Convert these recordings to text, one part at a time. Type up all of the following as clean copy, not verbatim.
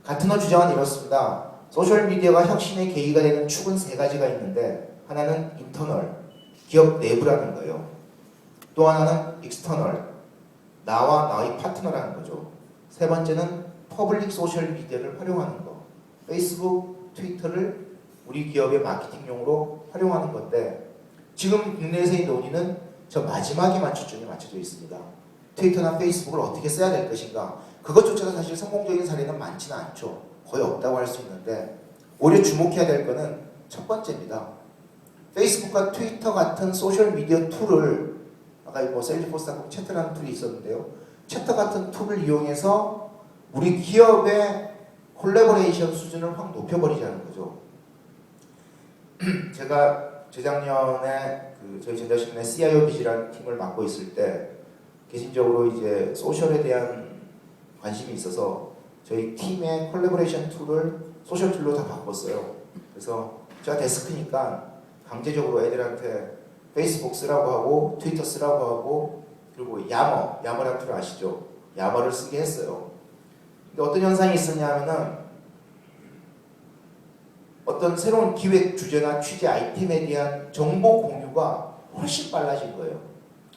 같은 주장은 이렇습니다. 소셜미디어가 혁신의 계기가 되는 축은 세 가지가 있는데 하나는 인터널, 기업 내부라는 거예요. 또 하나는 익스터널, 나와 나의 파트너라는 거죠. 세 번째는 퍼블릭 소셜미디어를 활용하는 거. 페이스북, 트위터를 우리 기업의 마케팅용으로 활용하는 건데 지금 국내에서의 논의는 저 마지막에만 초점이 맞춰져 있습니다. 트위터나 페이스북을 어떻게 써야 될 것인가. 그것조차도 사실 성공적인 사례는 많지는 않죠. 거의 없다고 할 수 있는데 오히려 주목해야 될 거는 첫 번째입니다. 페이스북과 트위터 같은 소셜미디어 툴을 아까 뭐 셀즈포스하고 채터라는 툴이 있었는데요. 채터 같은 툴을 이용해서 우리 기업의 콜래보레이션 수준을 확 높여버리자는 거죠. 제가 재작년에 저희 전자신문의 CIO 비즈라는 팀을 맡고 있을 때 개인적으로 이제 소셜에 대한 관심이 있어서 저희 팀의 콜래보레이션 툴을 소셜 툴로 다 바꿨어요. 그래서 제가 데스크니까 강제적으로 애들한테 페이스북 쓰라고 하고 트위터 쓰라고 하고 그리고 야머라는 툴 아시죠? 야머를 쓰게 했어요. 근데 어떤 현상이 있었냐면은 어떤 새로운 기획 주제나 취재 아이템에 대한 정보 공유가 훨씬 빨라진 거예요.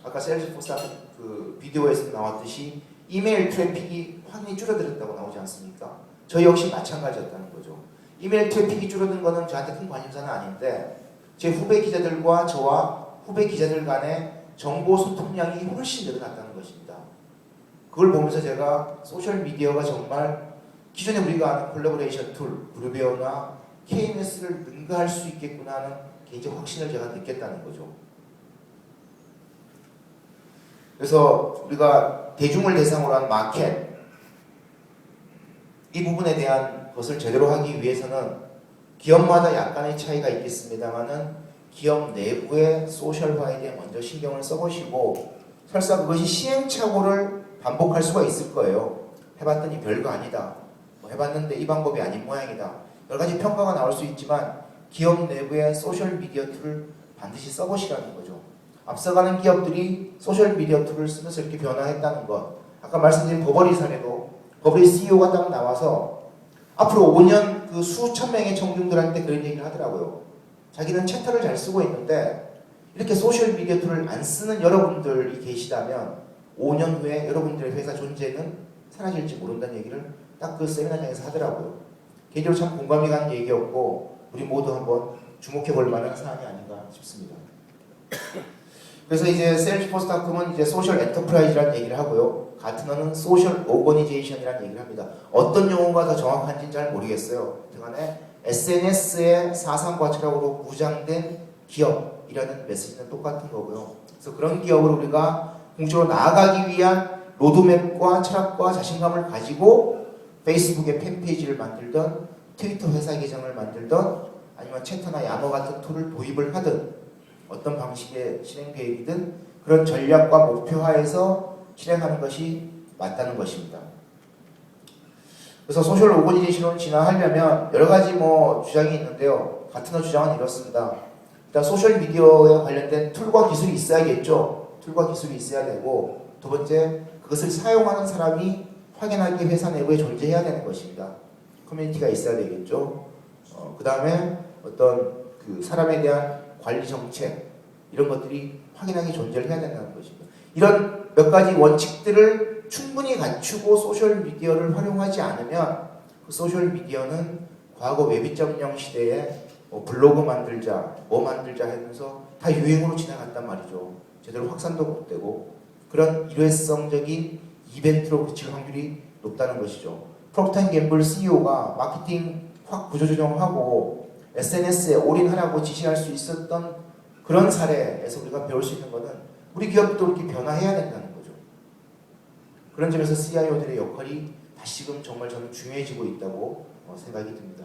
아까 셀즈포스 그 비디오에서 나왔듯이 이메일 트래픽이 확연히 줄어들었다고 나오지 않습니까? 저희 역시 마찬가지였다는 거죠. 이메일 트래픽이 줄어든 거는 저한테 큰 관심사는 아닌데 제 후배 기자들과 저와 후배 기자들 간의 정보 소통량이 훨씬 늘어났다는 것입니다. 그걸 보면서 제가 소셜미디어가 정말 기존에 우리가 아는 콜래보레이션 툴, 브루베어나 KMS를 능가할 수 있겠구나 하는 개인적 확신을 제가 느꼈다는 거죠. 그래서 우리가 대중을 대상으로 한 마켓 이 부분에 대한 것을 제대로 하기 위해서는 기업마다 약간의 차이가 있겠습니다만은 기업 내부의 소셜화에 대해 먼저 신경을 써보시고 설사 그것이 시행착오를 반복할 수가 있을 거예요. 해봤더니 별거 아니다. 뭐 해봤는데 이 방법이 아닌 모양이다. 여러 가지 평가가 나올 수 있지만 기업 내부의 소셜미디어 툴을 반드시 써보시라는 거죠. 앞서가는 기업들이 소셜미디어 툴을 쓰면서 이렇게 변화했다는 것. 아까 말씀드린 버버리 사례도 버버리 CEO가 딱 나와서 앞으로 5년 그 수천 명의 청중들한테 그런 얘기를 하더라고요. 자기는 채터를 잘 쓰고 있는데 이렇게 소셜미디어 툴을 안 쓰는 여러분들이 계시다면 5년 후에 여러분들의 회사 존재는 사라질지 모른다는 얘기를 딱 그 세미나장에서 하더라고요. 개인적으로 참 공감이 가는 얘기였고 우리 모두 한번 주목해 볼 만한 사안이 아닌가 싶습니다. 그래서 이제 셀즈포스닷컴은 이제 소셜 엔터프라이즈라는 얘기를 하고요. 가트너는 소셜 오거니제이션이라는 얘기를 합니다. 어떤 용어가 더 정확한지는 잘 모르겠어요. 등간에 SNS의 사상과 철학으로 무장된 기업이라는 메시지는 똑같은 거고요. 그래서 그런 기업을 우리가 공적으로 나아가기 위한 로드맵과 철학과 자신감을 가지고 페이스북에 팬페이지를 만들던 트위터 회사 계정을 만들던 아니면 채터나 야머 같은 툴을 도입을 하든 어떤 방식의 실행 계획이든 그런 전략과 목표하에서 실행하는 것이 맞다는 것입니다. 그래서 소셜 오거니제이션을 진화하려면 여러 가지 주장이 있는데요. 같은 주장은 이렇습니다. 일단 소셜 미디어에 관련된 툴과 기술이 있어야겠죠. 툴과 기술이 있어야 되고 두 번째 그것을 사용하는 사람이 확연하게 회사 내부에 존재해야 되는 것입니다. 커뮤니티가 있어야 되겠죠. 그 다음에 어떤 그 사람에 대한 관리 정책 이런 것들이 확연하게 존재를 해야 된다는 것입니다. 이런 몇 가지 원칙들을 충분히 갖추고 소셜미디어를 활용하지 않으면 그 소셜미디어는 과거 웹2.0 시대에 블로그 만들자, 만들자 하면서 다 유행으로 지나갔단 말이죠. 제대로 확산도 못 되고 그런 일회성적인 이벤트로 그칠 확률이 높다는 것이죠. 프록터&갬블 CEO가 마케팅 확 구조조정하고 SNS에 올인하라고 지시할 수 있었던 그런 사례에서 우리가 배울 수 있는 것은 우리 기업도 이렇게 변화해야 된다는 거죠. 그런 점에서 CIO들의 역할이 다시금 정말 저는 중요해지고 있다고 생각이 듭니다.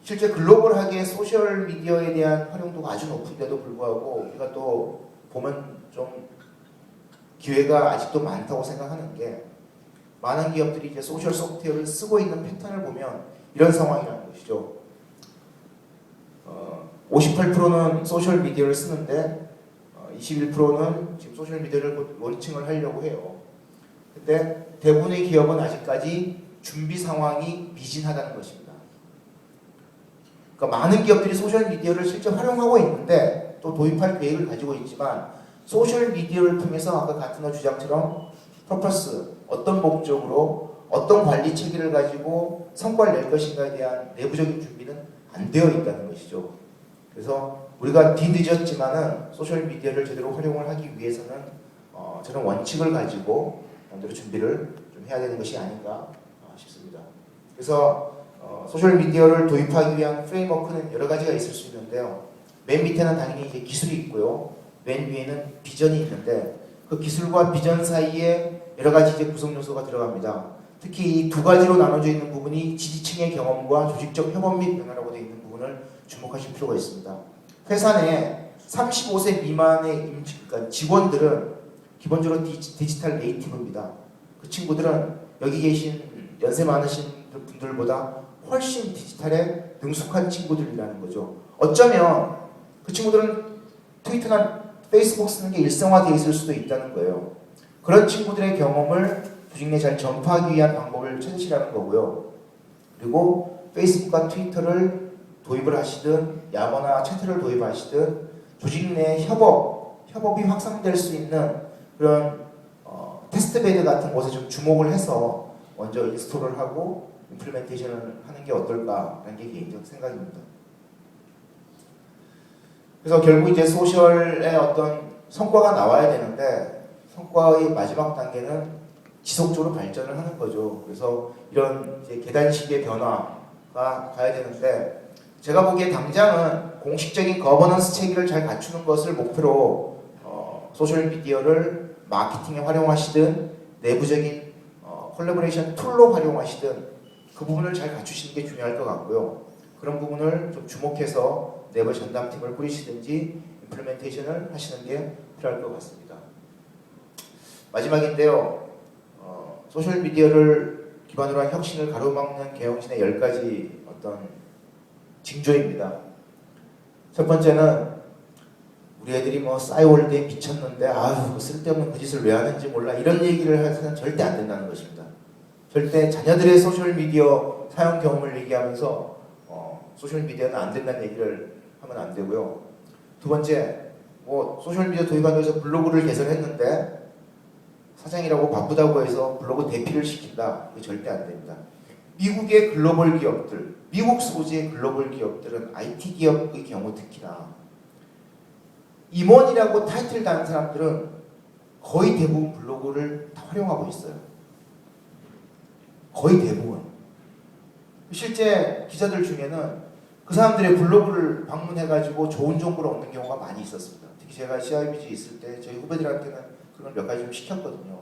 실제 글로벌하게 소셜미디어에 대한 활용도가 아주 높은데도 불구하고 우리가 또 보면 좀 기회가 아직도 많다고 생각하는 게 많은 기업들이 이제 소셜 소프트웨어를 쓰고 있는 패턴을 보면 이런 상황이라는 것이죠. 58%는 소셜미디어를 쓰는데 21%는 지금 소셜미디어를 론칭을 하려고 해요. 근데 대부분의 기업은 아직까지 준비 상황이 미진하다는 것입니다. 그러니까 많은 기업들이 소셜미디어를 실제 활용하고 있는데 또 도입할 계획을 가지고 있지만 소셜미디어를 통해서 아까 가트너 주장처럼 퍼포스, 어떤 목적으로 어떤 관리 체계를 가지고 성과를 낼 것인가에 대한 내부적인 준비는 안 되어 있다는 것이죠. 그래서 우리가 뒤늦었지만은 소셜미디어를 제대로 활용을 하기 위해서는 저는 원칙을 가지고 마음대로 준비를 좀 해야 되는 것이 아닌가 싶습니다. 그래서 소셜미디어를 도입하기 위한 프레임워크는 여러 가지가 있을 수 있는데요. 맨 밑에는 당연히 이제 기술이 있고요. 맨 위에는 비전이 있는데 그 기술과 비전 사이에 여러 가지 이제 구성 요소가 들어갑니다. 특히 이 두 가지로 나눠져 있는 부분이 지지층의 경험과 조직적 협업 및 변화라고 되어 있는 부분을 주목하실 필요가 있습니다. 회사 내 35세 미만의 그러니까 직원들은 기본적으로 디지털 네이티브입니다. 그 친구들은 여기 계신 연세 많으신 분들보다 훨씬 디지털에 능숙한 친구들이라는 거죠. 어쩌면 그 친구들은 트위터나 페이스북 쓰는 게 일상화되어 있을 수도 있다는 거예요. 그런 친구들의 경험을 조직 내 잘 전파하기 위한 방법을 찾으시라는 거고요. 그리고 페이스북과 트위터를 도입을 하시든 야거나 채트를 도입하시든 조직 내 협업이 확산될 수 있는 그런 테스트베드 같은 곳에 좀 주목을 해서 먼저 인스톨을 하고 임플리멘테이션을 하는 게 어떨까라는 게 개인적 생각입니다. 그래서 결국 이제 소셜의 어떤 성과가 나와야 되는데 성과의 마지막 단계는 지속적으로 발전을 하는 거죠. 그래서 이런 이제 계단식의 변화가 가야 되는데 제가 보기에 당장은 공식적인 거버넌스 체계를 잘 갖추는 것을 목표로 소셜미디어를 마케팅에 활용하시든 내부적인 콜라보레이션 툴로 활용하시든 그 부분을 잘 갖추시는 게 중요할 것 같고요. 그런 부분을 좀 주목해서 내부 전담팀을 꾸리시든지 임플리멘테이션을 하시는 게 필요할 것 같습니다. 마지막인데요. 소셜미디어를 기반으로 한 혁신을 가로막는 개혁신의 10가지 어떤 징조입니다. 첫 번째는 우리 애들이 뭐 싸이월드에 미쳤는데 아유 쓸데없는 그 짓을 왜 하는지 몰라 이런 얘기를 해서는 절대 안 된다는 것입니다. 절대 자녀들의 소셜미디어 사용 경험을 얘기하면서 소셜미디어는 안 된다는 얘기를 하면 안 되고요. 두 번째, 뭐 소셜미디어 도입하기 위해서 블로그를 개설했는데 사장이라고 바쁘다고 해서 블로그 대피를 시킨다. 이게 절대 안 됩니다. 미국의 글로벌 기업들, 미국 소재의 글로벌 기업들은 IT 기업의 경우 특히나 임원이라고 타이틀 다는 사람들은 거의 대부분 블로그를 다 활용하고 있어요. 거의 대부분. 실제 기자들 중에는 그 사람들의 블로그를 방문해가지고 좋은 정보를 얻는 경우가 많이 있었습니다. 특히 제가 CIBG에 있을 때 저희 후배들한테는 그런 몇 가지 좀 시켰거든요.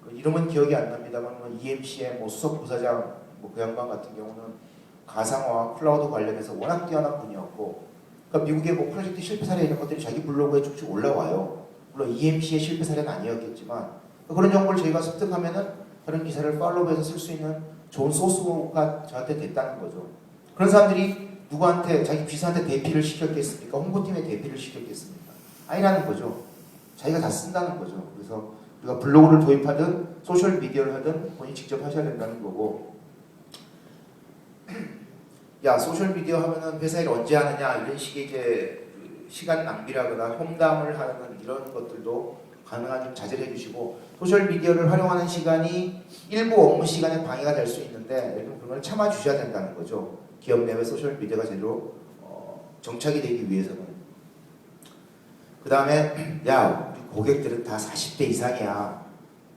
그 이름은 기억이 안 납니다만 EMC의 뭐 수석 부사장 뭐 그 양반 같은 경우는 가상화, 클라우드 관련해서 워낙 뛰어난 분이었고, 그러니까 미국의 뭐 프로젝트 실패 사례 이런 것들이 자기 블로그에 쭉쭉 올라와요. 물론 EMC의 실패 사례는 아니었겠지만 그런 정보를 저희가 습득하면은 그런 기사를 팔로우해서 쓸 수 있는 좋은 소스가 저한테 됐다는 거죠. 그런 사람들이 누구한테 자기 비서한테 대피를 시켰겠습니까? 홍보팀에 대피를 시켰겠습니까? 아니라는 거죠. 자기가 다 쓴다는 거죠. 그래서 우리가 블로그를 도입하든 소셜미디어를 하든 본인이 직접 하셔야 된다는 거고, 야 소셜미디어 하면은 회사 일 언제 하느냐 이런 식의 이제 시간 낭비라거나 험담을 하는 이런 것들도 가능한 좀 자제를 해주시고, 소셜미디어를 활용하는 시간이 일부 업무 시간에 방해가 될 수 있는데 여러분 그걸 참아주셔야 된다는 거죠. 기업 내외 소셜미디어가 제대로 정착이 되기 위해서는. 그 다음에 야 우리 고객들은 다 40대 이상이야.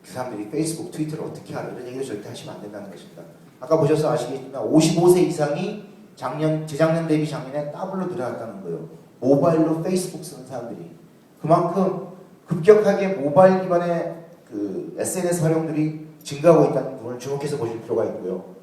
그 사람들이 페이스북, 트위터를 어떻게 알아? 이런 얘기를 절대 하시면 안 된다는 것입니다. 아까 보셔서 아시겠지만 55세 이상이 재작년 대비 작년에 더블로 늘어났다는 거예요. 모바일로 페이스북 쓰는 사람들이. 그만큼 급격하게 모바일 기반의 그 SNS 활용들이 증가하고 있다는 부분을 주목해서 보실 필요가 있고요.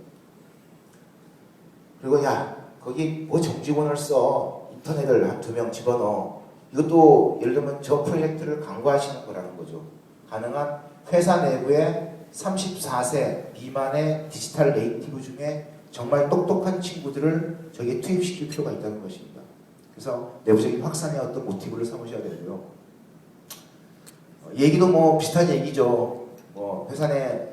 그리고 야 거기 뭐 정직원을 써, 인터넷을 한 2명 집어넣어, 이것도 예를 들면 저 프로젝트를 강구하시는 거라는 거죠. 가능한 회사 내부에 34세 미만의 디지털 네이티브 중에 정말 똑똑한 친구들을 저기에 투입시킬 필요가 있다는 것입니다. 그래서 내부적인 확산의 어떤 모티브를 삼으셔야 되고요. 얘기도 뭐 비슷한 얘기죠. 뭐 회사 내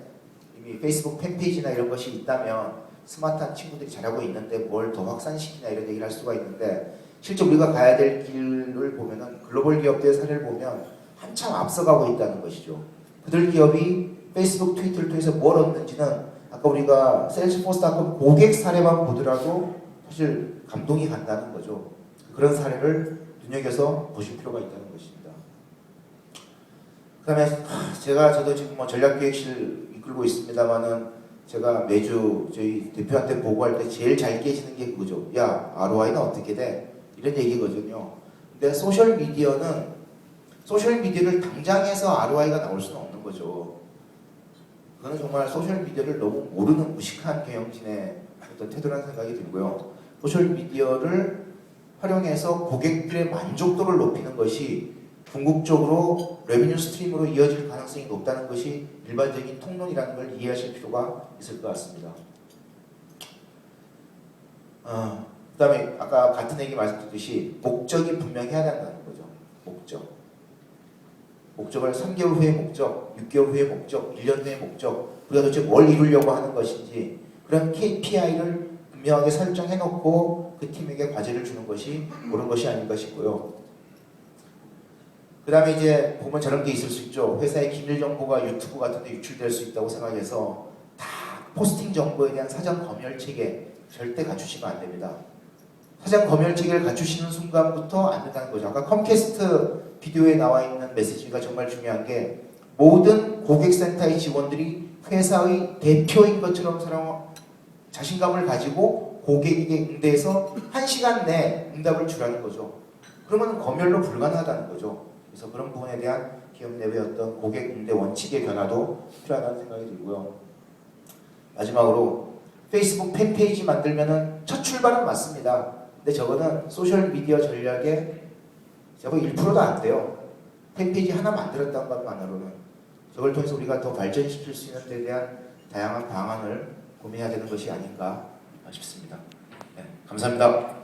이미 페이스북 팬페이지나 이런 것이 있다면 스마트한 친구들이 잘하고 있는데 뭘 더 확산시키냐 이런 얘기를 할 수가 있는데 실제 우리가 가야 될 길을 보면은 글로벌 기업들의 사례를 보면 한참 앞서가고 있다는 것이죠. 그들 기업이 페이스북, 트위터를 통해서 뭘 얻는지는 아까 우리가 세일즈포스닷컴 고객 사례만 보더라도 사실 감동이 간다는 거죠. 그런 사례를 눈여겨서 보실 필요가 있다는 것입니다. 그 다음에 저도 지금 뭐 전략기획실 이끌고 있습니다만은 제가 매주 저희 대표한테 보고할 때 제일 잘 깨지는 게 그거죠. 야, ROI는 어떻게 돼? 이런 얘기거든요. 근데 소셜미디어를 당장 해서 ROI가 나올 수는 없는 거죠. 그거는 정말 소셜미디어를 너무 모르는 무식한 경영진의 어떤 태도라는 생각이 들고요. 소셜미디어를 활용해서 고객들의 만족도를 높이는 것이 궁극적으로 레비뉴 스트림으로 이어질 가능성이 높다는 것이 일반적인 통론이라는 걸 이해하실 필요가 있을 것 같습니다. 그 다음에 아까 같은 얘기 말씀드렸듯이 목적이 분명해야 된다는 거죠. 목적을 3개월 후의 목적, 6개월 후의 목적, 1년 후의 목적, 우리가 도대체 뭘 이루려고 하는 것인지 그런 KPI를 분명하게 설정해놓고 그 팀에게 과제를 주는 것이 옳은 것이 아닌가 싶고요. 그 다음에 이제 보면 저런 게 있을 수 있죠. 회사의 기밀 정보가 유튜브 같은 데 유출될 수 있다고 생각해서 다 포스팅 정보에 대한 사전 검열 체계 절대 갖추시면 안 됩니다. 사전 검열 체계를 갖추시는 순간부터 안 된다는 거죠. 아까 컴캐스트 비디오에 나와 있는 메시지가 정말 중요한 게 모든 고객센터의 직원들이 회사의 대표인 것처럼 자신감을 가지고 고객에게 응대해서 1시간 내에 응답을 주라는 거죠. 그러면 검열로 불가능하다는 거죠. 그래서 그런 부분에 대한 기업 내부의 어떤 고객 응대 원칙의 변화도 필요하다는 생각이 들고요. 마지막으로 페이스북 팬페이지 만들면은 첫 출발은 맞습니다. 근데 저거는 소셜미디어 전략의 저거 1%도 안 돼요. 팬페이지 하나 만들었다는 것만으로는 저걸 통해서 우리가 더 발전시킬 수 있는 데 대한 다양한 방안을 고민해야 되는 것이 아닌가 싶습니다. 네, 감사합니다.